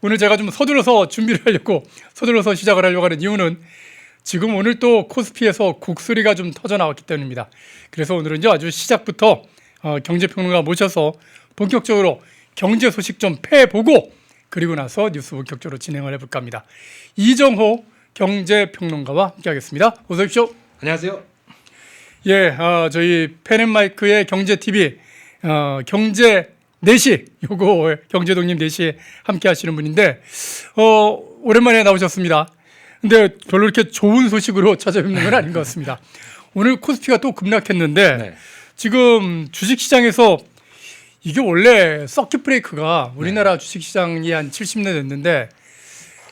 오늘 제가 좀 서둘러서 시작을 하려고 하는 이유는 지금 오늘 또 코스피에서 곡소리가 좀 터져 나왔기 때문입니다. 그래서 오늘은요 아주 시작부터 경제평론가 모셔서 본격적으로 경제 소식 좀 패보고 그리고 나서 뉴스 본격적으로 진행을 해볼까 합니다. 이정호 경제평론가와 함께하겠습니다. 어서 오십시오. 안녕하세요. 예, 저희 펜앤마이크의 경제TV 경제 4시, 요거 경제독님 4시에 함께 하시는 분인데 오랜만에 나오셨습니다. 근데 별로 이렇게 좋은 소식으로 찾아뵙는 건 아닌 것 같습니다. 오늘 코스피가 또 급락했는데 네. 지금 주식시장에서 이게 원래 서킷 브레이크가 우리나라 주식시장이 한 70년 됐는데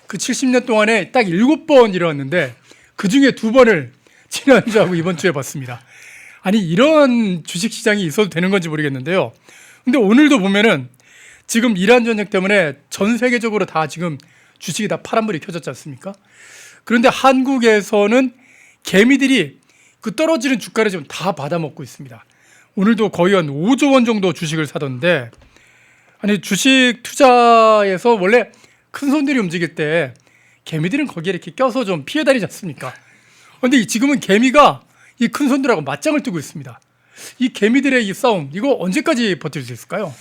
그 70년 동안에 딱 7번 일어났는데 그중에 2번을 지난주하고 이번 주에 봤습니다. 아니 이런 주식시장이 있어도 되는 건지 모르겠는데요. 근데 오늘도 보면은 지금 이란 전쟁 때문에 전 세계적으로 다 지금 주식이 다 파란불이 켜졌지 않습니까? 그런데 한국에서는 개미들이 그 떨어지는 주가를 지금 다 받아먹고 있습니다. 오늘도 거의 한 5조 원 정도 주식을 사던데 아니 주식 투자에서 원래 큰 손들이 움직일 때 개미들은 거기에 이렇게 껴서 좀 피해 다니지 않습니까? 그런데 지금은 개미가 이 큰 손들하고 맞짱을 뜨고 있습니다. 이 개미들의 이 싸움 이거 언제까지 버틸 수 있을까요?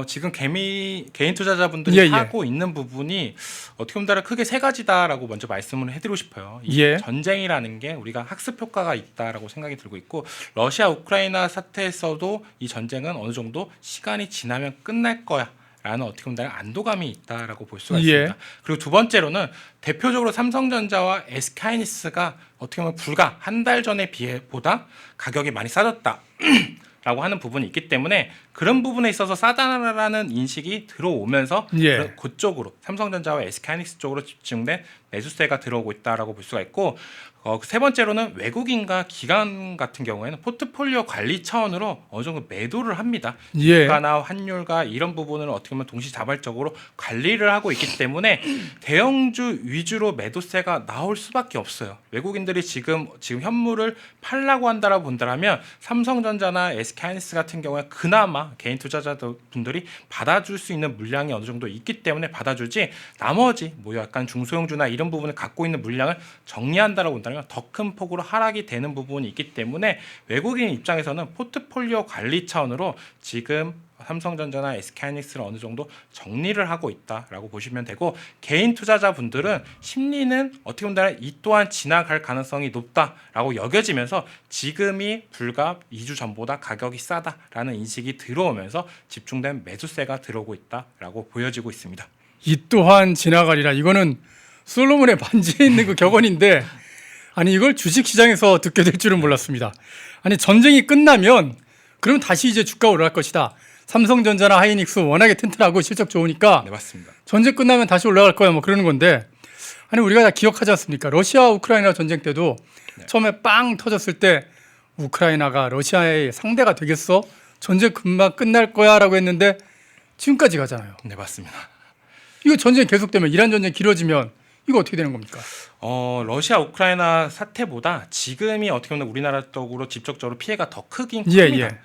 지금 개인 투자자분들이 하고 있는 부분이 어떻게 보면 크게 세 가지다라고 먼저 말씀을 해드리고 싶어요. 이 전쟁이라는 게 우리가 학습 효과가 있다라고 생각이 들고 있고 러시아 우크라이나 사태에서도 이 전쟁은 어느 정도 시간이 지나면 끝날 거야. 라는 어떻게 보면 안도감이 있다라고 볼 수가 있습니다. 그리고 두 번째로는 대표적으로 삼성전자와 SK하이닉스가 어떻게 보면 불과 한 달 전에 비해보다 가격이 많이 싸졌다. 라고 하는 부분이 있기 때문에 그런 부분에 있어서 싸다라는 인식이 들어오면서 그쪽으로 삼성전자와 SK하이닉스 쪽으로 집중된 매수세가 들어오고 있다라고 볼 수가 있고 세 번째로는 외국인과 기관 같은 경우에는 포트폴리오 관리 차원으로 어느 정도 매도를 합니다. 주가나 환율과 이런 부분을 어떻게 보면 동시다발적으로 관리를 하고 있기 때문에 대형주 위주로 매도세가 나올 수밖에 없어요. 외국인들이 지금 현물을 팔라고 한다라고 본다면 삼성전자나 SK하이닉스 같은 경우에 그나마 개인 투자자분들이 받아줄 수 있는 물량이 어느 정도 있기 때문에 받아주지 나머지 뭐 약간 중소형주나 이런 부분을 갖고 있는 물량을 정리한다라고 본다면 더 큰 폭으로 하락이 되는 부분이 있기 때문에 외국인 입장에서는 포트폴리오 관리 차원으로 지금 삼성전자나 SK하이닉스를 어느 정도 정리를 하고 있다라고 보시면 되고 개인 투자자분들은 심리는 어떻게 보면 이 또한 지나갈 가능성이 높다라고 여겨지면서 지금이 불과 2주 전보다 가격이 싸다라는 인식이 들어오면서 집중된 매수세가 들어오고 있다라고 보여지고 있습니다. 이 또한 지나가리라. 이거는 솔로몬의 반지에 있는 그 격언인데 아니 이걸 주식시장에서 듣게 될 줄은 몰랐습니다. 아니 전쟁이 끝나면 그러면 다시 이제 주가 올라갈 것이다. 삼성전자나 하이닉스 워낙에 튼튼하고 실적 좋으니까 네, 맞습니다. 전쟁 끝나면 다시 올라갈 거야 뭐 그러는 건데 아니 우리가 다 기억하지 않습니까? 러시아 우크라이나 전쟁 때도 처음에 빵 터졌을 때 우크라이나가 러시아의 상대가 되겠어? 전쟁 금방 끝날 거야 라고 했는데 지금까지 가잖아요. 네, 맞습니다. 이거 전쟁이 계속되면 이란 전쟁 길어지면 이거 어떻게 되는 겁니까? 러시아 우크라이나 사태보다 지금이 어떻게 보면 우리나라 쪽으로 직접적으로 피해가 더 크긴 큽니다.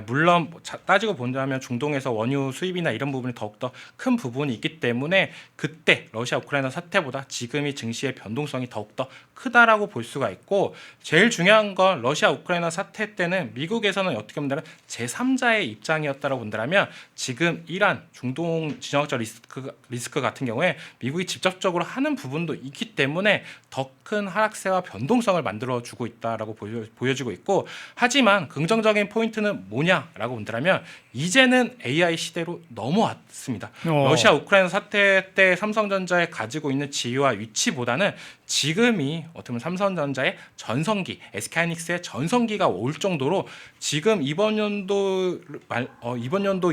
물론 따지고 본다면 중동에서 원유 수입이나 이런 부분이 더욱더 큰 부분이 있기 때문에 그때 러시아 우크라이나 사태보다 지금이 증시의 변동성이 더욱더 크다라고 볼 수가 있고 제일 중요한 건 러시아 우크라이나 사태 때는 미국에서는 어떻게 보면 제3자의 입장이었다고 본다면 지금 이란 중동 지정학적 리스크 같은 경우에 미국이 직접적으로 하는 부분도 있기 때문에 더 큰 하락세와 변동성을 만들어주고 있다라고 보여지고 있고 하지만 긍정적인 포인트는 뭐냐라고 본다면 이제는 AI 시대로 넘어왔습니다. 러시아 우크라이나 사태 때 삼성전자에 가지고 있는 지위와 위치보다는 지금이 어떻게 보면 삼성전자의 전성기, SK하이닉스의 전성기가 올 정도로 지금 이번 연도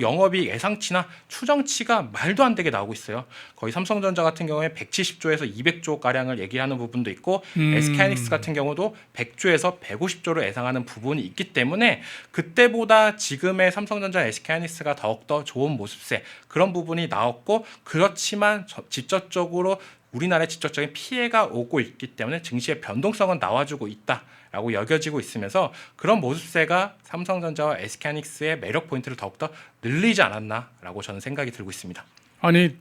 영업이익 예상치나 추정치가 말도 안 되게 나오고 있어요. 거의 삼성전자 같은 경우에 170조에서 200조 가량을 얘기하는 부분도 있고 SK하이닉스 같은 경우도 100조에서 150조를 예상하는 부분이 있기 때문에 그때보다 지금의 삼성전자, SK하이닉스가 더욱더 좋은 모습세 그런 부분이 나왔고 그렇지만 직접적으로 우리나라에 직접적인 피해가 오고 있기 때문에 증시의 변동성은 나와주고 있다라고 여겨지고 있으면서 그런 모습세가 삼성전자와 SK하이닉스의 매력 포인트를 더욱더 늘리지 않았나라고 저는 생각이 들고 있습니다. 아니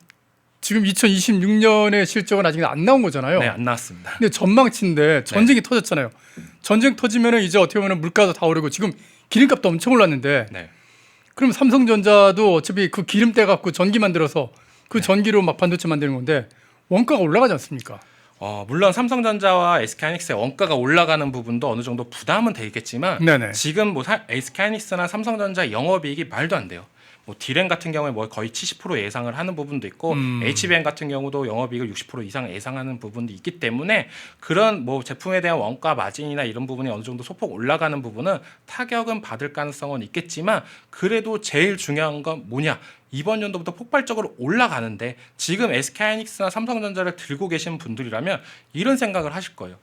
지금 2026년의 실적은 아직 안 나온 거잖아요. 네, 안 나왔습니다. 근데 전망치인데 전쟁이 터졌잖아요. 전쟁 터지면은 이제 어떻게 보면 물가도 다 오르고 지금 기름값도 엄청 올랐는데 네. 그럼 삼성전자도 어차피 그 기름 떼 갖고 전기 만들어서 그 전기로 막 반도체 만드는 건데 원가가 올라가지 않습니까? 물론 삼성전자와 SK하이닉스의 원가가 올라가는 부분도 어느 정도 부담은 되겠지만 네네. 지금 뭐 SK하이닉스나 삼성전자 영업이익이 말도 안 돼요. 뭐 D램 같은 경우에 뭐 거의 70% 예상을 하는 부분도 있고 HBM 같은 경우도 영업이익을 60% 이상 예상하는 부분도 있기 때문에 그런 뭐 제품에 대한 원가 마진이나 이런 부분이 어느 정도 소폭 올라가는 부분은 타격은 받을 가능성은 있겠지만 그래도 제일 중요한 건 뭐냐? 이번 연도부터 폭발적으로 올라가는데 지금 SK하이닉스나 삼성전자를 들고 계신 분들이라면 이런 생각을 하실 거예요.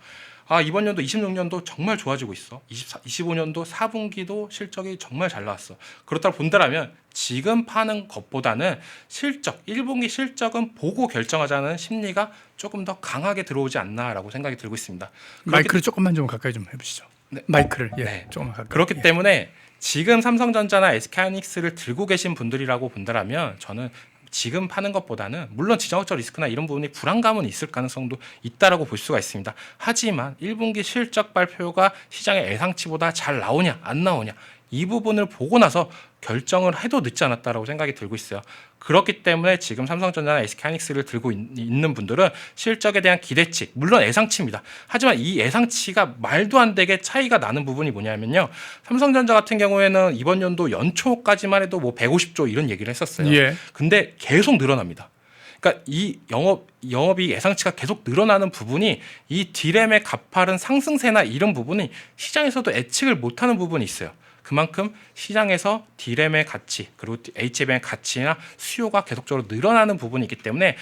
이번 연도 26년도 정말 좋아지고 있어. 25년도 4분기도 실적이 정말 잘 나왔어. 그렇다고 본다라면 지금 파는 것보다는 실적, 1분기 실적은 보고 결정하자는 심리가 조금 더 강하게 들어오지 않나라고 생각이 들고 있습니다. 마이크를 조금만 좀 가까이 좀 해보시죠. 네. 마이크를 네. 조금 가까이. 그렇기 때문에 지금 삼성전자나 SK하이닉스를 들고 계신 분들이라고 본다라면 저는 지금 파는 것보다는 물론 지정학적 리스크나 이런 부분이 불안감은 있을 가능성도 있다라고 볼 수가 있습니다. 하지만 1분기 실적 발표가 시장의 예상치보다 잘 나오냐 안 나오냐 이 부분을 보고 나서 결정을 해도 늦지 않았다라고 생각이 들고 있어요. 그렇기 때문에 지금 삼성전자나 SK하이닉스를 들고 있는 분들은 실적에 대한 기대치, 물론 예상치입니다. 하지만 이 예상치가 말도 안 되게 차이가 나는 부분이 뭐냐면요. 삼성전자 같은 경우에는 이번 연도 연초까지만 해도 뭐 150조 이런 얘기를 했었어요. 예. 근데 계속 늘어납니다. 그러니까 이 영업이 예상치가 계속 늘어나는 부분이 이 D램의 가파른 상승세나 이런 부분이 시장에서도 예측을 못하는 부분이 있어요. 그만큼 시장에서 D램의 가치 그리고 HBM의 가치나 수요가 계속적으로 늘어나는 부분이 있기 때문에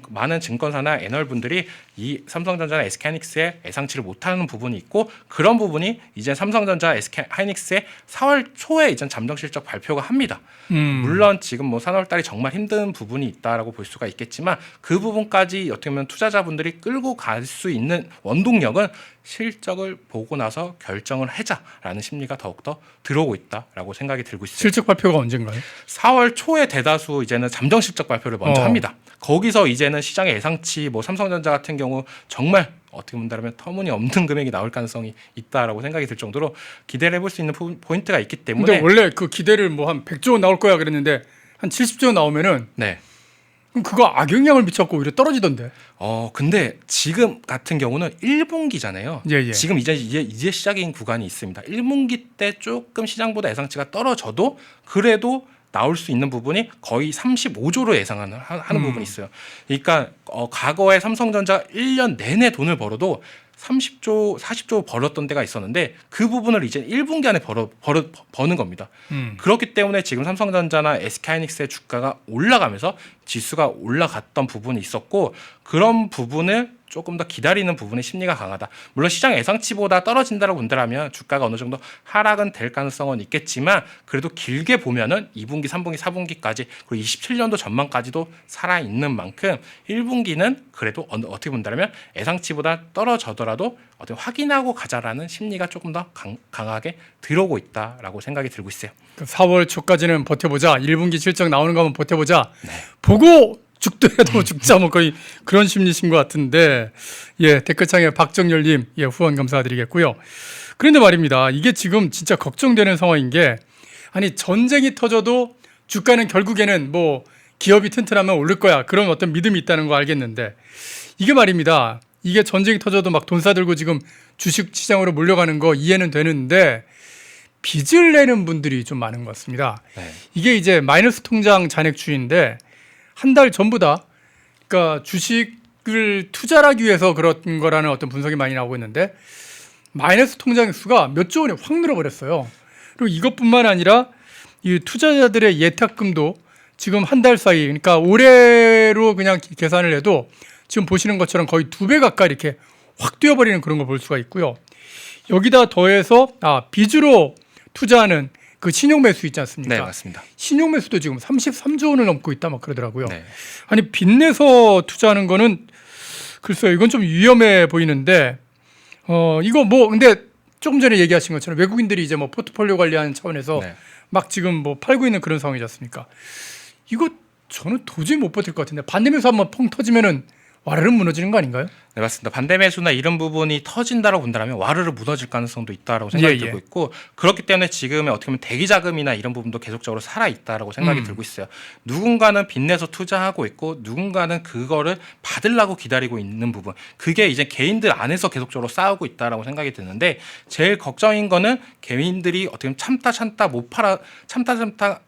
많은 증권사나 애널분들이 이 삼성전자나 SK하이닉스의 예상치를 못하는 부분이 있고 그런 부분이 이제 삼성전자, SK하이닉스의 4월 초에 이제 잠정 실적 발표가 합니다. 물론 지금 뭐 4월 달이 정말 힘든 부분이 있다라고 볼 수가 있겠지만 그 부분까지 어떻게 보면 투자자분들이 끌고 갈 수 있는 원동력은 실적을 보고 나서 결정을 하자라는 심리가 더욱더 들어오고 있다라고 생각이 들고 있습니다. 실적 발표가 언젠가요? 4월 초에 대다수 이제는 잠정 실적 발표를 먼저 합니다. 거기서 이제는 시장의 예상치 뭐 삼성전자 같은 경우 정말 어떻게 본다면 터무니없는 금액이 나올 가능성이 있다라고 생각이 들 정도로 기대를 해볼 수 있는 포인트가 있기 때문에. 근데 원래 그 기대를 뭐 한 100조 원 나올 거야 그랬는데 한 70조 원 나오면은 네. 그럼 그거 악영향을 미쳤고 오히려 떨어지던데. 근데 지금 같은 경우는 1분기잖아요. 예. 지금 이제 시작인 구간이 있습니다. 1분기 때 조금 시장보다 예상치가 떨어져도 그래도 나올 수 있는 부분이 거의 35조로 예상하는 부분이 있어요. 그러니까 과거에 삼성전자 1년 내내 돈을 벌어도 30조, 40조 벌었던 때가 있었는데 그 부분을 이제 1분기 안에 버는 겁니다. 그렇기 때문에 지금 삼성전자나 SK하이닉스의 주가가 올라가면서 지수가 올라갔던 부분이 있었고 그런 부분을 조금 더 기다리는 부분의 심리가 강하다. 물론 시장 예상치보다 떨어진다고 본다면 주가가 어느 정도 하락은 될 가능성은 있겠지만 그래도 길게 보면은 2분기, 3분기, 4분기까지 그리고 27년도 전망까지도 살아있는 만큼 1분기는 그래도 어떻게 본다면 예상치보다 떨어져더라도 어떻게 확인하고 가자라는 심리가 조금 더 강하게 들어오고 있다라고 생각이 들고 있어요. 4월 초까지는 버텨보자. 1분기 실적 나오는 거 한번 버텨보자. 네. 보고 죽더라도 죽자 뭐 거의 그런 심리신 것 같은데 댓글창에 박정열님 후원 감사드리겠고요. 그런데 말입니다. 이게 지금 진짜 걱정되는 상황인 게 아니 전쟁이 터져도 주가는 결국에는 뭐 기업이 튼튼하면 오를 거야 그런 어떤 믿음이 있다는 거 알겠는데 이게 말입니다. 이게 전쟁이 터져도 막 돈 싸들고 지금 주식 시장으로 몰려가는 거 이해는 되는데 빚을 내는 분들이 좀 많은 것 같습니다. 네. 이게 이제 마이너스 통장 잔액주인데 한 달 전부다. 그러니까 주식을 투자하기 위해서 그런 거라는 어떤 분석이 많이 나오고 있는데 마이너스 통장 수가 몇 조 원이 확 늘어버렸어요. 그리고 이것뿐만 아니라 이 투자자들의 예탁금도 지금 한 달 사이, 그러니까 올해로 그냥 계산을 해도 지금 보시는 것처럼 거의 2배 가까이 이렇게 확 뛰어버리는 그런 걸 볼 수가 있고요. 여기다 더해서 빚으로 투자하는 그 신용 매수 있지 않습니까? 네, 맞습니다. 신용 매수도 지금 33조 원을 넘고 있다 막 그러더라고요. 네. 아니 빚내서 투자하는 거는 글쎄요, 이건 좀 위험해 보이는데 이거 뭐 근데 조금 전에 얘기하신 것처럼 외국인들이 이제 뭐 포트폴리오 관리하는 차원에서 막 지금 뭐 팔고 있는 그런 상황이지 않습니까? 이거 저는 도저히 못 버틸 것 같은데 반대매수 한번 펑 터지면은 와르르 무너지는 거 아닌가요? 네, 맞습니다. 반대 매수나 이런 부분이 터진다라고 본다면 와르르 무너질 가능성도 있다라고 생각이 들고 있고, 그렇기 때문에 지금의 어떻게 보면 대기 자금이나 이런 부분도 계속적으로 살아 있다라고 생각이 들고 있어요. 누군가는 빚내서 투자하고 있고 누군가는 그거를 받으려고 기다리고 있는 부분, 그게 이제 개인들 안에서 계속적으로 싸우고 있다라고 생각이 드는데, 제일 걱정인 거는 개인들이 어떻게 보면 참다 못 팔아 참다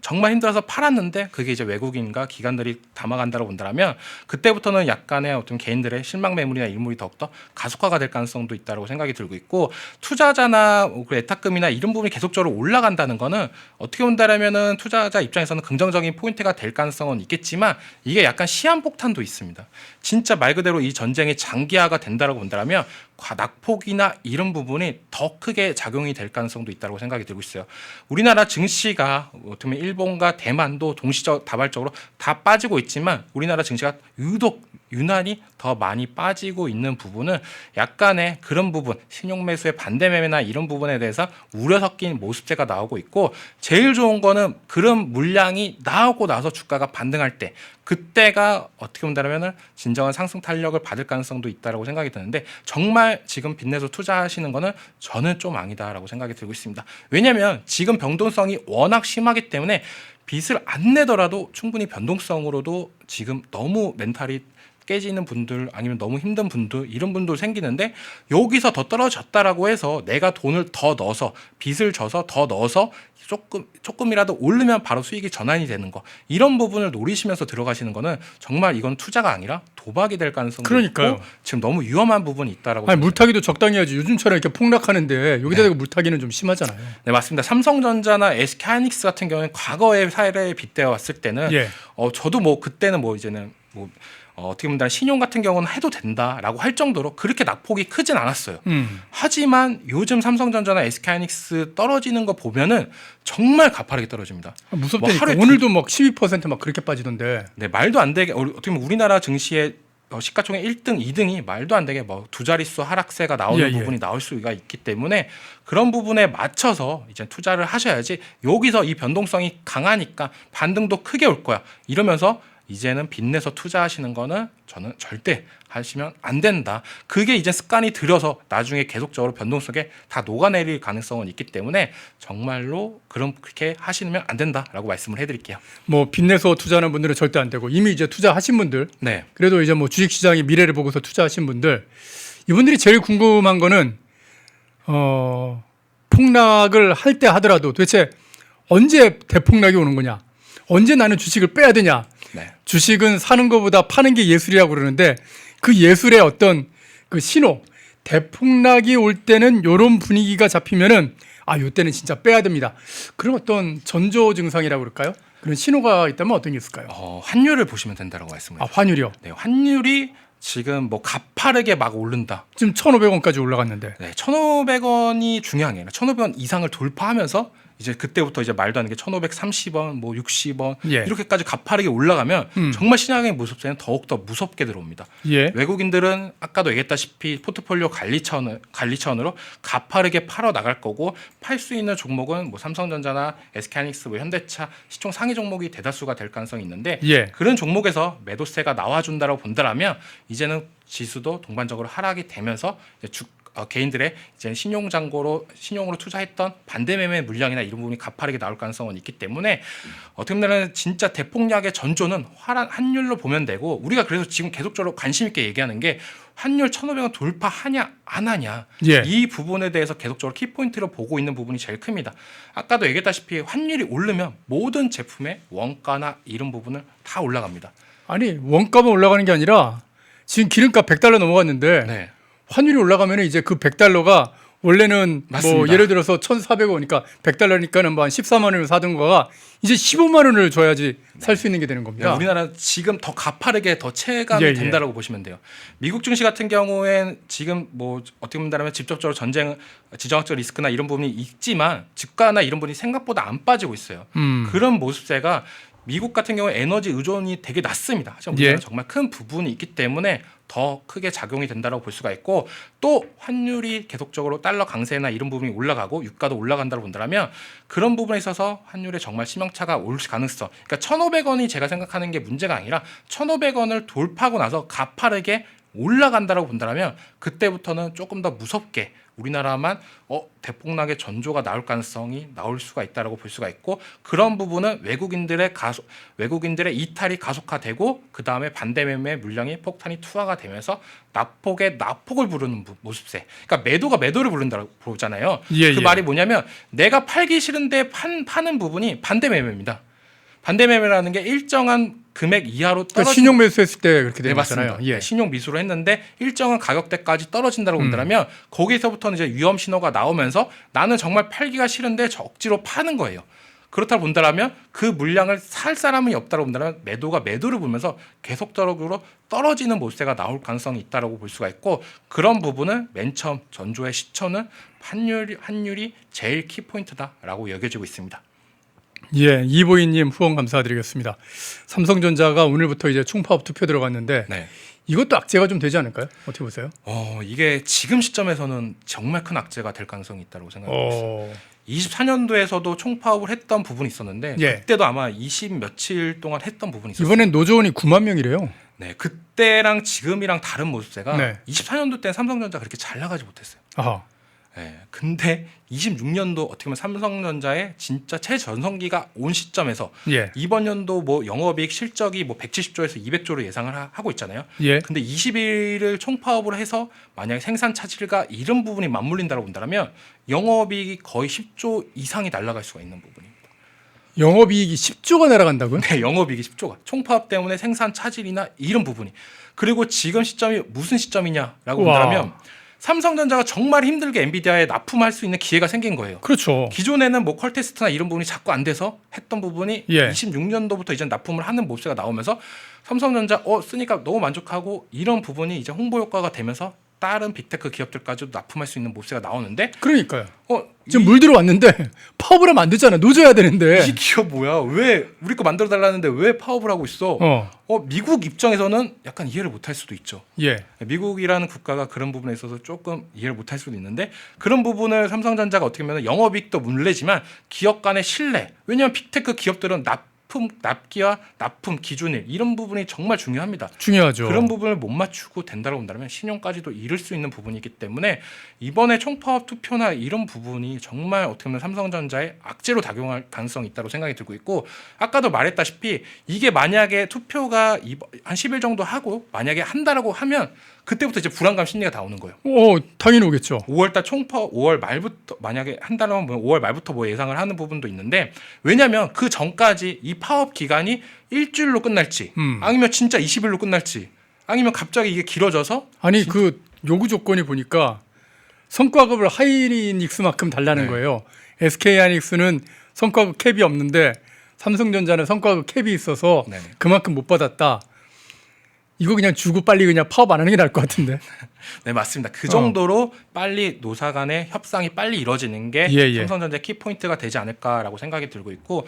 정말 힘들어서 팔았는데 그게 이제 외국인과 기관들이 담아간다고 본다면 그때부터는 약간의 어떤 개인들의 실망 매물이나 일물이 더욱더 가속화가 될 가능성도 있다고 생각이 들고 있고, 투자자나 예탁금이나 이런 부분이 계속적으로 올라간다는 거는 어떻게 본다라면은 투자자 입장에서는 긍정적인 포인트가 될 가능성은 있겠지만 이게 약간 시한폭탄도 있습니다. 진짜 말 그대로 이 전쟁이 장기화가 된다고 본다면 낙폭이나 이런 부분이 더 크게 작용이 될 가능성도 있다고 생각이 들고 있어요. 우리나라 증시가 어떻게 보면 일본과 대만도 동시다발적으로 다 빠지고 있지만 우리나라 증시가 유난히 더 많이 빠지고 있는 부분은 약간의 그런 부분, 신용 매수의 반대 매매나 이런 부분에 대해서 우려 섞인 모습제가 나오고 있고, 제일 좋은 거는 그런 물량이 나오고 나서 주가가 반등할 때, 그때가 어떻게 본다면 진정한 상승 탄력을 받을 가능성도 있다고 생각이 드는데, 정말 지금 빚내서 투자하시는 거는 저는 좀 아니다라고 생각이 들고 있습니다. 왜냐하면 지금 변동성이 워낙 심하기 때문에 빚을 안 내더라도 충분히 변동성으로도 지금 너무 멘탈이 깨지는 분들, 아니면 너무 힘든 분들, 이런 분들 생기는데, 여기서 더 떨어졌다라고 해서 내가 돈을 더 넣어서 빚을 져서 더 넣어서 조금이라도 오르면 바로 수익이 전환이 되는 거, 이런 부분을 노리시면서 들어가시는 거는 정말 이건 투자가 아니라 도박이 될 가능성도 있고 지금 너무 위험한 부분이 있다라고. 아니, 물타기도 적당히 해야지. 요즘처럼 이렇게 폭락하는데 여기다가 물타기는 좀 심하잖아요. 네, 맞습니다. 삼성전자나 SK하이닉스 같은 경우는 과거의 사례에 빗대어 왔을 때는 저도 뭐 그때는 뭐 이제는 뭐 어떻게 보면 신용 같은 경우는 해도 된다라고 할 정도로 그렇게 낙폭이 크진 않았어요. 하지만 요즘 삼성전자나 SK하이닉스 떨어지는 거 보면은 정말 가파르게 떨어집니다. 무섭다니까. 뭐 오늘도 막 12% 그렇게 빠지던데. 네, 말도 안 되게 어떻게 보면 우리나라 증시의 시가총액 1등, 2등이 말도 안 되게 뭐 두 자릿수 하락세가 나오는 부분이 나올 수가 있기 때문에 그런 부분에 맞춰서 이제 투자를 하셔야지, 여기서 이 변동성이 강하니까 반등도 크게 올 거야 이러면서 이제는 빚내서 투자하시는 거는 저는 절대 하시면 안 된다. 그게 이제 습관이 들여서 나중에 계속적으로 변동 속에 다 녹아내릴 가능성은 있기 때문에 정말로 그렇게 하시면 안 된다라고 말씀을 해드릴게요. 뭐 빚내서 투자하는 분들은 절대 안 되고, 이미 이제 투자하신 분들, 그래도 이제 뭐 주식시장의 미래를 보고서 투자하신 분들, 이분들이 제일 궁금한 거는 폭락을 할 때 하더라도 도대체 언제 대폭락이 오는 거냐, 언제 나는 주식을 빼야 되냐. 주식은 사는 것보다 파는 게 예술이라고 그러는데, 그 예술의 어떤 그 신호, 대폭락이 올 때는 이런 분위기가 잡히면은 이때는 진짜 빼야 됩니다. 그런 어떤 전조 증상이라고 그럴까요? 그런 신호가 있다면 어떤 게 있을까요? 환율을 보시면 된다고 말씀을 해요. 환율이요? 네, 환율이 지금 뭐 가파르게 막 오른다. 지금 1,500원까지 올라갔는데. 네, 1,500원이 중요한 게 아니라 1,500원 이상을 돌파하면서 이제 그때부터 이제 말도 안 되게 1,530원, 뭐 60원 이렇게까지 가파르게 올라가면 정말 시장의 모습세는 더욱더 무섭게 들어옵니다. 외국인들은 아까도 얘기했다시피 포트폴리오 관리 차원으로 가파르게 팔아 나갈 거고, 팔 수 있는 종목은 뭐 삼성전자나 SK하이닉스, 뭐 현대차 시총 상위 종목이 대다수가 될 가능성이 있는데 그런 종목에서 매도세가 나와준다고 본다라면 이제는 지수도 동반적으로 하락이 되면서 이제 개인들의 이제 신용으로 투자했던 반대매매 물량이나 이런 부분이 가파르게 나올 가능성은 있기 때문에 어떻게 보면 진짜 대폭락의 전조는 환율로 보면 되고, 우리가 그래서 지금 계속적으로 관심 있게 얘기하는 게 환율 1,500원 돌파하냐 안 하냐, 이 부분에 대해서 계속적으로 키포인트로 보고 있는 부분이 제일 큽니다. 아까도 얘기했다시피 환율이 오르면 모든 제품의 원가나 이런 부분을 다 올라갑니다. 아니, 원가만 올라가는 게 아니라 지금 기름값 $100 넘어갔는데 환율이 올라가면 이제 그 $100가 원래는 뭐 예를 들어서 1,400원이니까 $100니까는 뭐 한 14만 원을 사던 거가 이제 15만 원을 줘야지 살 수 있는 게 되는 겁니다. 우리나라 지금 더 가파르게 더 체감이 된다라고 보시면 돼요. 미국 증시 같은 경우엔 지금 뭐 어떻게 본다면 직접적으로 지정학적 리스크나 이런 부분이 있지만 주가나 이런 부분이 생각보다 안 빠지고 있어요. 그런 모습세가 미국 같은 경우에 에너지 의존이 되게 낮습니다. 하지만 우리나라는 정말 큰 부분이 있기 때문에 더 크게 작용이 된다고 볼 수가 있고, 또 환율이 계속적으로 달러 강세나 이런 부분이 올라가고 유가도 올라간다고 본다면 그런 부분에 있어서 환율에 정말 심형차가 올 가능성, 그러니까 1,500원이 제가 생각하는 게 문제가 아니라 1,500원을 돌파하고 나서 가파르게 올라간다라고 본다면 그때부터는 조금 더 무섭게 우리나라만 대폭락의 전조가 나올 가능성이 나올 수가 있다라고 볼 수가 있고, 그런 부분은 외국인들의 이탈이 가속화되고 그 다음에 반대 매매 물량이 폭탄이 투하가 되면서 낙폭을 부르는 모습세. 그러니까 매도가 매도를 부른다고 보잖아요. 그 말이 뭐냐면 내가 팔기 싫은데 파는 부분이 반대 매매입니다. 반대 매매라는 게 일정한 금액 이하로 그러니까 신용 매수했을 때 그렇게 되는 거잖아요. 예. 신용 미수로 했는데 일정한 가격대까지 떨어진다고 본다면 거기서부터는 이제 위험 신호가 나오면서 나는 정말 팔기가 싫은데 억지로 파는 거예요. 그렇다고 본다면 그 물량을 살 사람이 없다고 본다면 매도가 매도를 보면서 계속적으로 떨어지는 모세가 나올 가능성이 있다고 볼 수가 있고, 그런 부분은 맨 처음 전조의 시초는 환율이 제일 키포인트다라고 여겨지고 있습니다. 예, 이보희님 후원 감사드리겠습니다. 삼성전자가 오늘부터 이제 총파업 투표 들어갔는데 네. 이것도 악재가 좀 되지 않을까요? 어떻게 보세요? 이게 지금 시점에서는 정말 큰 악재가 될 가능성이 있다고 생각합니다. 24년도에서도 총파업을 했던 부분이 있었는데 그때도 아마 20 며칠 동안 했던 부분이 있었어요. 이번엔 노조원이 9만 명이래요. 네, 그때랑 지금이랑 다른 모습세가 24년도 때는 삼성전자 그렇게 잘 나가지 못했어요. 아하. 네, 근데 26년도 어떻게 보면 삼성전자의 진짜 최전성기가 온 시점에서 이번 연도 뭐 영업이익 실적이 뭐 170조에서 200조로 예상을 하고 있잖아요. 근데 20일을 총파업을 해서 만약에 생산 차질과 이런 부분이 맞물린다고 본다면 영업이익이 거의 10조 이상이 날아갈 수가 있는 부분입니다. 영업이익이 10조가 날아간다고요? 네, 영업이익이 10조가. 총파업 때문에 생산 차질이나 이런 부분이. 그리고 지금 시점이 무슨 시점이냐라고 본다면 삼성전자가 정말 힘들게 엔비디아에 납품할 수 있는 기회가 생긴 거예요. 그렇죠. 기존에는 뭐 퀄테스트나 이런 부분이 자꾸 안 돼서 했던 부분이 26년도부터 이제 납품을 하는 모습가 나오면서 삼성전자 쓰니까 너무 만족하고 이런 부분이 이제 홍보 효과가 되면서 다른 빅테크 기업들까지도 납품할 수 있는 모습가 나오는데, 그러니까요. 지금 물 들어왔는데 파업을 하면 안 되잖아. 노져야 되는데. 이 기업 뭐야? 왜 우리 거 만들어 달라는데 왜 파업을 하고 있어? 미국 입장에서는 약간 이해를 못할 수도 있죠. 미국이라는 국가가 그런 부분에 있어서 조금 이해를 못할 수도 있는데, 그런 부분을 삼성전자가 어떻게 보면 영업이익도 문제지만 기업 간의 신뢰. 왜냐하면 빅테크 기업들은 납기와 납품 기준일 이런 부분이 정말 중요합니다. 중요하죠. 그런 부분을 못 맞추고 된다고 본다면 신용까지도 잃을 수 있는 부분이기 때문에 이번에 총파업 투표나 이런 부분이 정말 어떻게 보면 삼성전자의 악재로 작용할 가능성이 있다고 생각이 들고 있고, 아까도 말했다시피 이게 만약에 투표가 한 10일 정도 하고 만약에 한다라고 하면 그때부터 이제 불안감 심리가 나오는 거예요. 당연히 오겠죠. 5월달 총파업 5월 말부터 만약에 한다면 5월 말부터 뭐 예상을 하는 부분도 있는데, 왜냐하면 그 전까지 이 파업 기간이 일주일로 끝날지 아니면 진짜 20일로 끝날지 아니면 갑자기 이게 길어져서 그 요구 조건이 보니까 성과급을 하이닉스만큼 달라는 거예요. SK 하이닉스는 성과급 캡이 없는데 삼성전자는 성과급 캡이 있어서 그만큼 못 받았다. 이거 그냥 주고 빨리 그냥 파업 안 하는 게 나을 것 같은데. 네, 맞습니다. 그 정도로 빨리 노사 간의 협상이 빨리 이루어지는 게 삼성전자의 키포인트가 되지 않을까라고 생각이 들고 있고,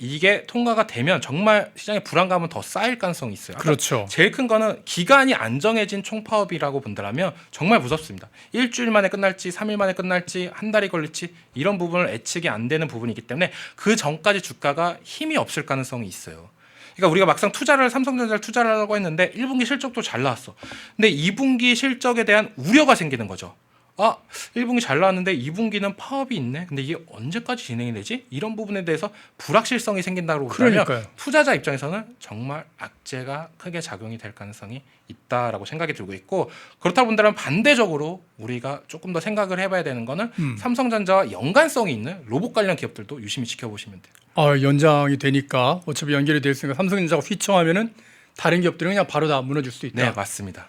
이게 통과가 되면 정말 시장의 불안감은 더 쌓일 가능성이 있어요. 그렇죠. 제일 큰 거는 기간이 안 정해진 총파업이라고 본다면 정말 무섭습니다. 일주일 만에 끝날지 3일 만에 끝날지 한 달이 걸릴지 이런 부분을 예측이 안 되는 부분이기 때문에 그 전까지 주가가 힘이 없을 가능성이 있어요. 그러니까 우리가 막상 삼성전자를 투자를 하려고 했는데 1분기 실적도 잘 나왔어. 근데 2분기 실적에 대한 우려가 생기는 거죠. 1분기 잘 나왔는데 2분기는 파업이 있네. 근데 이게 언제까지 진행이 되지? 이런 부분에 대해서 불확실성이 생긴다고 그러면 투자자 입장에서는 정말 악재가 크게 작용이 될 가능성이 있다라고 생각이 들고 있고, 그렇다 본다면 반대적으로 우리가 조금 더 생각을 해봐야 되는 거는 삼성전자와 연관성이 있는 로봇 관련 기업들도 유심히 지켜보시면 돼요. 연장이 되니까 어차피 연결이 될 수 있으니까 삼성전자가 휘청하면은 다른 기업들은 그냥 바로 다 무너질 수 있다. 네, 맞습니다.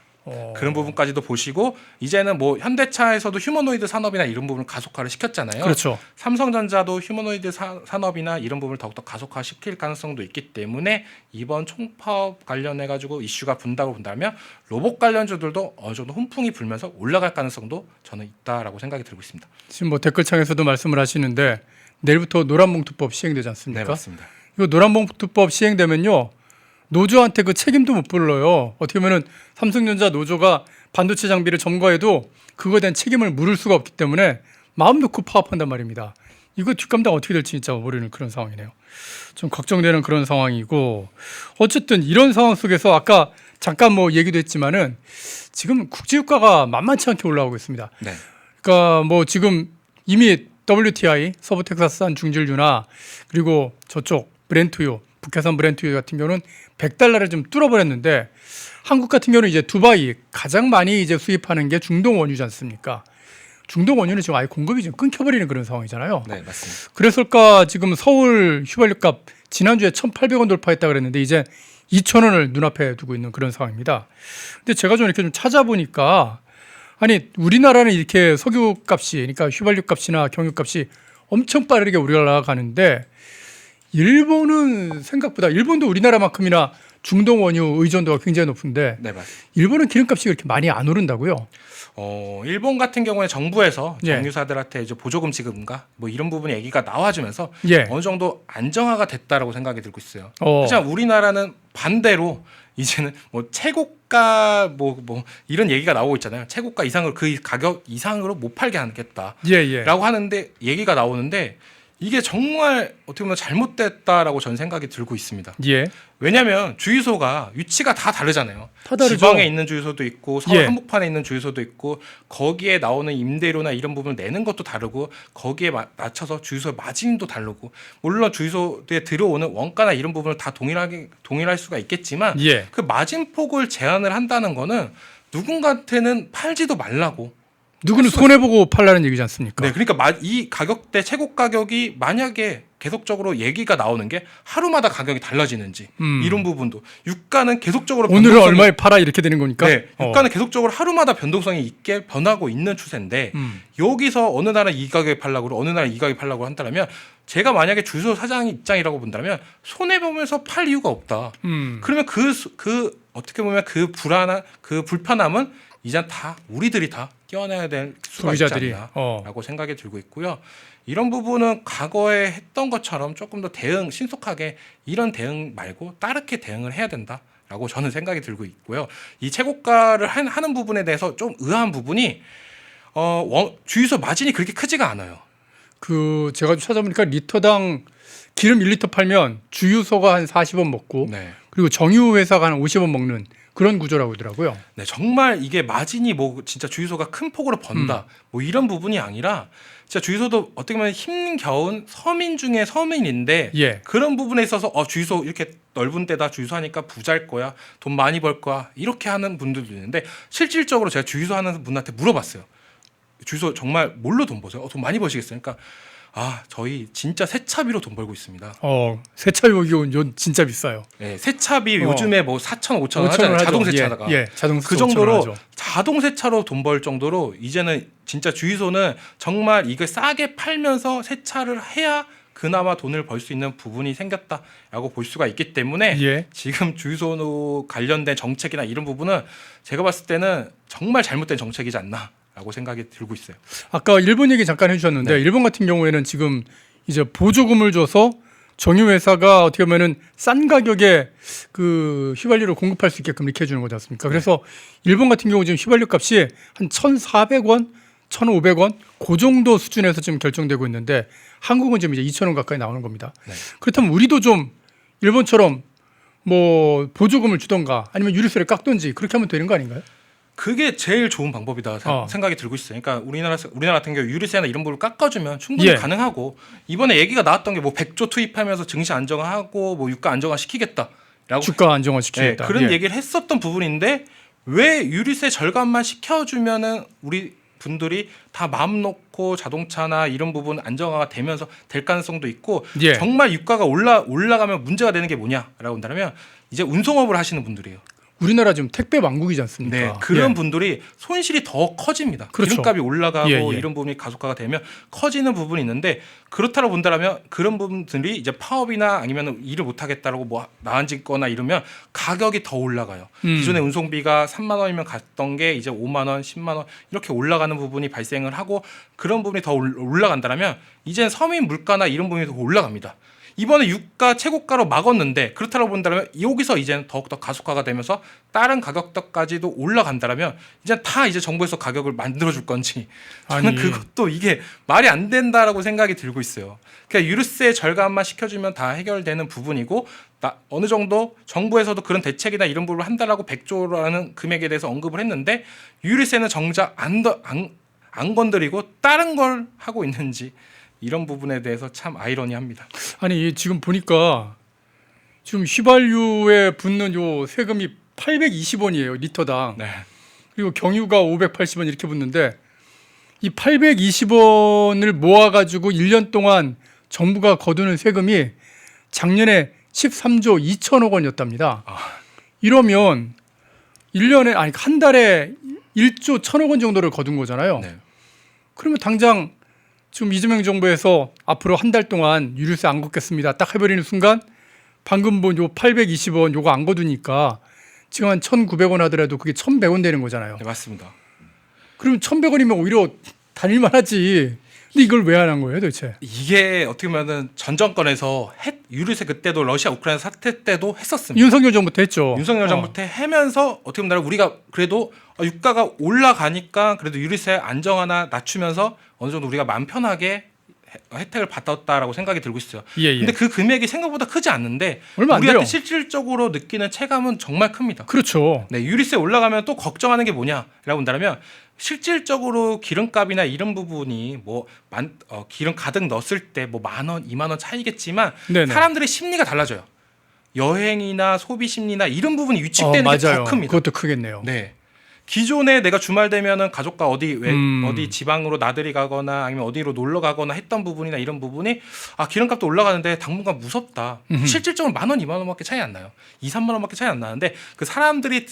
그런 부분까지도 보시고, 이제는 뭐 현대차에서도 휴머노이드 산업이나 이런 부분을 가속화를 시켰잖아요. 그렇죠. 삼성전자도 휴머노이드 산업이나 이런 부분을 더욱더 가속화시킬 가능성도 있기 때문에 이번 총파업 관련해 가지고 이슈가 분다고 본다면 로봇 관련주들도 어느 정도 훈풍이 불면서 올라갈 가능성도 저는 있다라고 생각이 들고 있습니다. 지금 뭐 댓글창에서도 말씀을 하시는데 내일부터 노란봉투법 시행되지 않습니까? 네, 맞습니다. 이거 노란봉투법 시행되면요. 노조한테 그 책임도 못 불러요. 어떻게 보면은 삼성전자 노조가 반도체 장비를 점거해도 그거에 대한 책임을 물을 수가 없기 때문에 마음 놓고 파업한단 말입니다. 이거 뒷감당 어떻게 될지 진짜 모르는 그런 상황이네요. 좀 걱정되는 그런 상황이고, 어쨌든 이런 상황 속에서 아까 잠깐 뭐 얘기도 했지만은 지금 국제유가가 만만치 않게 올라오고 있습니다. 네. 그러니까 뭐 지금 이미 WTI 서부 텍사스산 중질유나 그리고 저쪽 브렌트유, 북해산 브렌트유 같은 경우는 100달러를 좀 뚫어버렸는데, 한국 같은 경우는 이제 두바이 가장 많이 이제 수입하는 게 중동 원유지 않습니까? 중동 원유는 지금 아예 공급이 지금 끊겨버리는 그런 상황이잖아요. 네, 맞습니다. 그래서일까 지금 서울 휘발유값 지난주에 1,800원 돌파했다 그랬는데 이제 2,000원을 눈앞에 두고 있는 그런 상황입니다. 근데 제가 좀 이렇게 좀 찾아보니까, 아니 우리나라는 이렇게 석유값이, 그러니까 휘발유값이나 경유값이 엄청 빠르게 올라가는데, 일본은 생각보다, 일본도 우리나라만큼이나 중동 원유 의존도가 굉장히 높은데, 네, 맞습니다. 일본은 기름값이 그렇게 많이 안 오른다고요? 일본 같은 경우에 정부에서 예. 정유사들한테 이제 보조금 지급인가 뭐 이런 부분 얘기가 나와주면서 예. 어느 정도 안정화가 됐다라고 생각이 들고 있어요. 하지만 우리나라는 반대로 이제는 뭐 최고가 뭐 이런 얘기가 나오고 있잖아요. 최고가 이상으로, 그 가격 이상으로 못 팔게 하겠다라고 예. 하는데, 얘기가 나오는데 이게 정말 어떻게 보면 잘못됐다라고 저는 생각이 들고 있습니다. 예. 왜냐하면 주유소가 위치가 다 다르잖아요. 다 다르죠. 지방에 있는 주유소도 있고 서울 예. 한복판에 있는 주유소도 있고, 거기에 나오는 임대료나 이런 부분을 내는 것도 다르고, 거기에 맞춰서 주유소 마진도 다르고, 물론 주유소에 들어오는 원가나 이런 부분을 다 동일할 수가 있겠지만, 예. 그 마진 폭을 제한을 한다는 거는 누군가한테는 팔지도 말라고. 누구는 손해보고 팔라는 얘기지 않습니까? 네, 그러니까 이 가격대 최고 가격이 만약에 계속적으로 얘기가 나오는 게 하루마다 가격이 달라지는지, 이런 부분도, 유가는 계속적으로 오늘은 얼마에 팔아 이렇게 되는 거니까. 네, 유가는 계속적으로 하루마다 변동성이 있게 변하고 있는 추세인데, 여기서 어느 날은 이 가격에 팔라고 그러고 어느 날은 이 가격에 팔라고 한다면, 제가 만약에 주유소 사장 입장이라고 본다면 손해 보면서 팔 이유가 없다. 그러면 그 어떻게 보면 그 불편함은 이제 다 우리들이 다 껴내야 될 수가 소비자들이. 있지 않나라고 생각이 들고 있고요. 이런 부분은 과거에 했던 것처럼 조금 더 신속하게 이런 대응 말고 다르게 대응을 해야 된다라고 저는 생각이 들고 있고요. 이 최고가를 하는 부분에 대해서 좀 의아한 부분이, 주유소 마진이 그렇게 크지가 않아요. 그 제가 좀 찾아보니까 리터당 기름 1리터 팔면 주유소가 한 40원 먹고, 네. 그리고 정유 회사가 한 50원 먹는 그런 구조라고 하더라고요. 네, 정말 이게 마진이 뭐 진짜 주유소가 큰 폭으로 번다 뭐 이런 부분이 아니라, 진짜 주유소도 어떻게 보면 힘겨운 서민 중에 서민인데, 예. 그런 부분에 있어서 주유소 이렇게 넓은 데다 주유소하니까 부자일 거야, 돈 많이 벌 거야, 이렇게 하는 분들도 있는데, 실질적으로 제가 주유소 하는 분한테 물어봤어요. 주유소 정말 뭘로 돈 버세요? 돈 많이 버시겠어요? 그러니까 저희 진짜 세차비로 돈 벌고 있습니다. 세차비 요즘 진짜 비싸요. 네, 세차비 요즘에 뭐 4,000, 5,000원 하잖아요. 자동 세차다가. 자동 세차 그 정도로 5,000원 하죠. 자동 세차로 돈 벌 정도로, 이제는 진짜 주유소는 정말 이걸 싸게 팔면서 세차를 해야 그나마 돈을 벌 수 있는 부분이 생겼다라고 볼 수가 있기 때문에, 예. 지금 주유소 관련된 정책이나 이런 부분은 제가 봤을 때는 정말 잘못된 정책이지 않나 라고 생각이 들고 있어요. 아까 일본 얘기 잠깐 해주셨는데, 네. 일본 같은 경우에는 지금 이제 보조금을 줘서 정유 회사가 어떻게 보면은 싼 가격에 그 휘발유를 공급할 수 있게끔 이렇게 해주는 거지 않습니까? 그래서 일본 같은 경우 지금 휘발유 값이 한 1,400원, 1,500원 그 정도 수준에서 지금 결정되고 있는데, 한국은 지금 이제 2,000원 가까이 나오는 겁니다. 네. 그렇다면 우리도 좀 일본처럼 뭐 보조금을 주던가 아니면 유류세를 깎던지 그렇게 하면 되는 거 아닌가요? 그게 제일 좋은 방법이다 생각이 들고 있어요. 그러니까 우리나라 같은 경우 유류세나 이런 부분을 깎아주면 충분히 예. 가능하고, 이번에 얘기가 나왔던 게 뭐 100조 투입하면서 증시 안정화하고 뭐 유가 안정화 시키겠다라고, 주가 안정화 시키겠다. 그런 예. 얘기를 했었던 부분인데, 왜 유류세 절감만 시켜주면은 우리 분들이 다 마음 놓고 자동차나 이런 부분 안정화가 되면서 될 가능성도 있고, 예. 정말 유가가 올라가면 문제가 되는 게 뭐냐라고 한다면, 이제 운송업을 하시는 분들이에요. 우리나라 지금 택배 왕국이지 않습니까? 네, 그런 예. 분들이 손실이 더 커집니다. 그렇죠. 기름값이 올라가고 예. 이런 부분이 가속화가 되면 커지는 부분이 있는데, 그렇다고 본다면 그런 부분들이 이제 파업이나 아니면 일을 못 하겠다라고 뭐 나앉거나 이러면 가격이 더 올라가요. 기존의 운송비가 3만 원이면 갔던 게 이제 5만 원, 10만 원 이렇게 올라가는 부분이 발생을 하고, 그런 부분이 더 올라간다면 이제 서민 물가나 이런 부분이 더 올라갑니다. 이번에 유가 최고가로 막았는데 그렇다고 본다면 여기서 이제는 더욱더 가속화가 되면서 다른 가격대까지도 올라간다면 이제 다 이제 정부에서 가격을 만들어줄 건지 저는 그것도 이게 말이 안 된다라고 생각이 들고 있어요. 그러니까 유류세 절감만 시켜주면 다 해결되는 부분이고 어느 정도 정부에서도 그런 대책이나 이런 부분을 한다라고 100조라는 금액에 대해서 언급을 했는데 유류세는 정작 안 건드리고 다른 걸 하고 있는지 이런 부분에 대해서 참 아이러니합니다. 아니 지금 보니까 지금 휘발유에 붙는 요 세금이 820원이에요 리터당. 네. 그리고 경유가 580원 이렇게 붙는데 이 820원을 모아가지고 1년 동안 정부가 거두는 세금이 작년에 13조 2천억 원이었답니다. 이러면 1년에 아니 한 달에 1조 1천억 원 정도를 거둔 거잖아요. 네. 그러면 당장 지금 이재명 정부에서 앞으로 한 달 동안 유류세 안 걷겠습니다. 딱 해버리는 순간 방금 본 요 820원 요거 안 거두니까 지금 한 1,900원 하더라도 그게 1,100원 되는 거잖아요. 네, 맞습니다. 그럼 1,100원이면 오히려 다닐만 하지. 근데 이걸 왜 안 한 거예요 도대체? 이게 어떻게 보면 전 정권에서 유류세 그때도 러시아 우크라이나 사태 때도 했었습니다. 윤석열 정부 때 했죠. 윤석열 정부 때 하면서 어떻게 보면 우리가 그래도 유가가 올라가니까 그래도 유류세 안정화나 낮추면서 어느 정도 우리가 마음 편하게 혜택을 받았다라고 생각이 들고 있어요. 예. 근데 그 금액이 생각보다 크지 않는데 얼마 안 우리한테 돼요. 실질적으로 느끼는 체감은 정말 큽니다. 그렇죠. 네, 유류세 올라가면 또 걱정하는 게 뭐냐라고 본다면 실질적으로 기름값이나 이런 부분이 기름 가득 넣었을 때 뭐 10,000원, 20,000원 차이겠지만 네네. 사람들의 심리가 달라져요. 여행이나 소비 심리나 이런 부분이 위축되는 게 더 큽니다. 그것도 크겠네요. 네. 기존에 내가 주말 되면은 가족과 어디 지방으로 나들이 가거나 아니면 어디로 놀러 가거나 했던 부분이나 이런 부분이 기름값도 올라가는데 당분간 무섭다. 실질적으로 10,000원, 20,000원밖에 차이 안 나요. 2, 3만 원밖에 차이 안 나는데 그 사람들이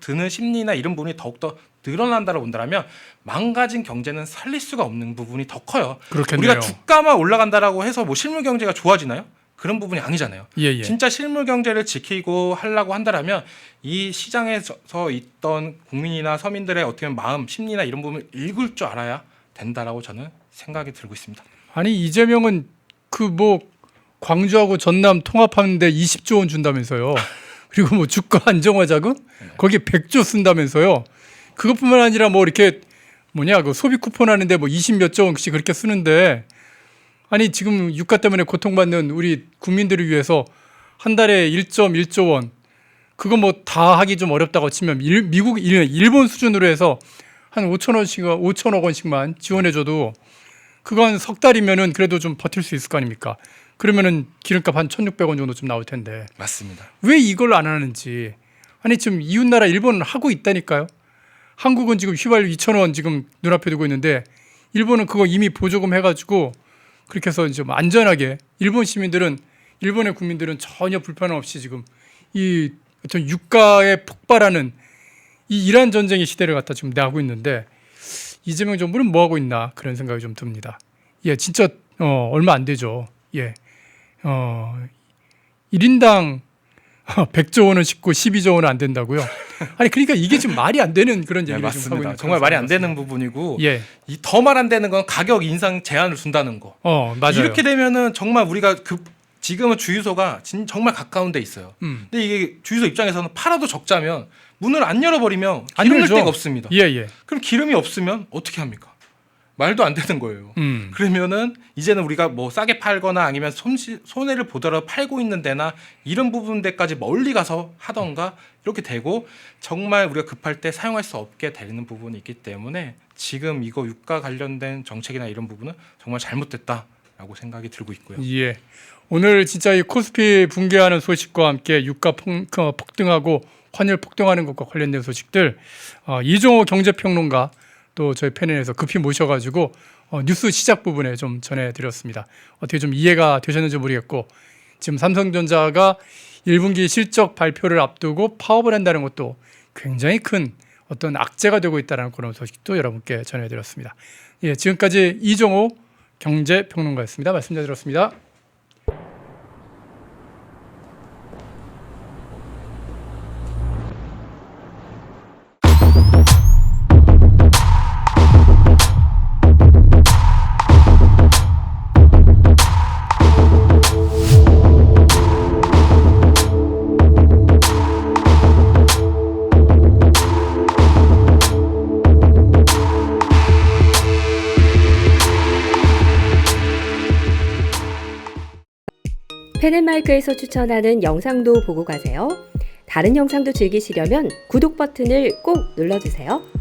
드는 심리나 이런 부분이 더욱더 늘어난다고 본다면 망가진 경제는 살릴 수가 없는 부분이 더 커요. 그렇겠네요. 우리가 주가만 올라간다라고 해서 뭐 실물 경제가 좋아지나요? 그런 부분이 아니잖아요. 예. 진짜 실물 경제를 지키고 하려고 한다면 이 시장에서 있던 국민이나 서민들의 어떻게 보면 마음, 심리나 이런 부분을 읽을 줄 알아야 된다라고 저는 생각이 들고 있습니다. 아니 이재명은 그 광주하고 전남 통합하는데 20조 원 준다면서요. 그리고 주가 안정화 자금 거기에 100조 쓴다면서요. 그것뿐만 아니라 이렇게 그 소비 쿠폰 하는데 20몇조 원씩 그렇게 쓰는데 아니 지금 유가 때문에 고통받는 우리 국민들을 위해서 한 달에 1.1조 원 그거 다 하기 좀 어렵다고 치면 일본 수준으로 해서 한 5천억 원씩만 지원해줘도 그거 한 석 달이면은 그래도 좀 버틸 수 있을 거 아닙니까? 그러면은 기름값 한 1,600원 정도 좀 나올 텐데 맞습니다. 왜 이걸 안 하는지. 아니 지금 이웃나라 일본은 하고 있다니까요. 한국은 지금 휘발유 2,000원 지금 눈앞에 두고 있는데 일본은 그거 이미 보조금 해가지고 그렇게 해서 좀 안전하게 일본의 국민들은 전혀 불편 없이 지금 이 어떤 유가에 폭발하는 이 이란 전쟁의 시대를 갖다 지금 내하고 있는데 이재명 정부는 뭐 하고 있나 그런 생각이 좀 듭니다. 예, 진짜 얼마 안 되죠. 예, 1인당 100조 원은 싣고 12조 원은 안 된다고요. 아니 그러니까 이게 지금 말이 안 되는 그런 얘기를 좀 하고 있는 정말 말이 안 되는 부분이고 예. 더 말 안 되는 건 가격 인상 제한을 준다는 거. 맞아요. 이렇게 되면은 정말 우리가 지금은 주유소가 정말 가까운 데 있어요. 근데 이게 주유소 입장에서는 팔아도 적자면 문을 안 열어버리면 기름 넣을 데가 없습니다. 예. 그럼 기름이 없으면 어떻게 합니까? 말도 안 되는 거예요. 그러면은 이제는 우리가 싸게 팔거나 아니면 손해를 보더라도 팔고 있는 데나 이런 부분들까지 멀리 가서 하던가 이렇게 되고 정말 우리가 급할 때 사용할 수 없게 되는 부분이 있기 때문에 지금 이거 유가 관련된 정책이나 이런 부분은 정말 잘못됐다라고 생각이 들고 있고요. 예. 오늘 진짜 이 코스피 붕괴하는 소식과 함께 유가 폭등하고 환율 폭등하는 것과 관련된 소식들 이종호 경제평론가 또 저희 패널에서 급히 모셔가지고 뉴스 시작 부분에 좀 전해드렸습니다. 어떻게 좀 이해가 되셨는지 모르겠고 지금 삼성전자가 1분기 실적 발표를 앞두고 파업을 한다는 것도 굉장히 큰 어떤 악재가 되고 있다는 그런 소식도 여러분께 전해드렸습니다. 예, 지금까지 이종호 경제평론가였습니다. 말씀 잘 들었습니다. 펜앤마이크에서 추천하는 영상도 보고 가세요. 다른 영상도 즐기시려면 구독 버튼을 꼭 눌러주세요.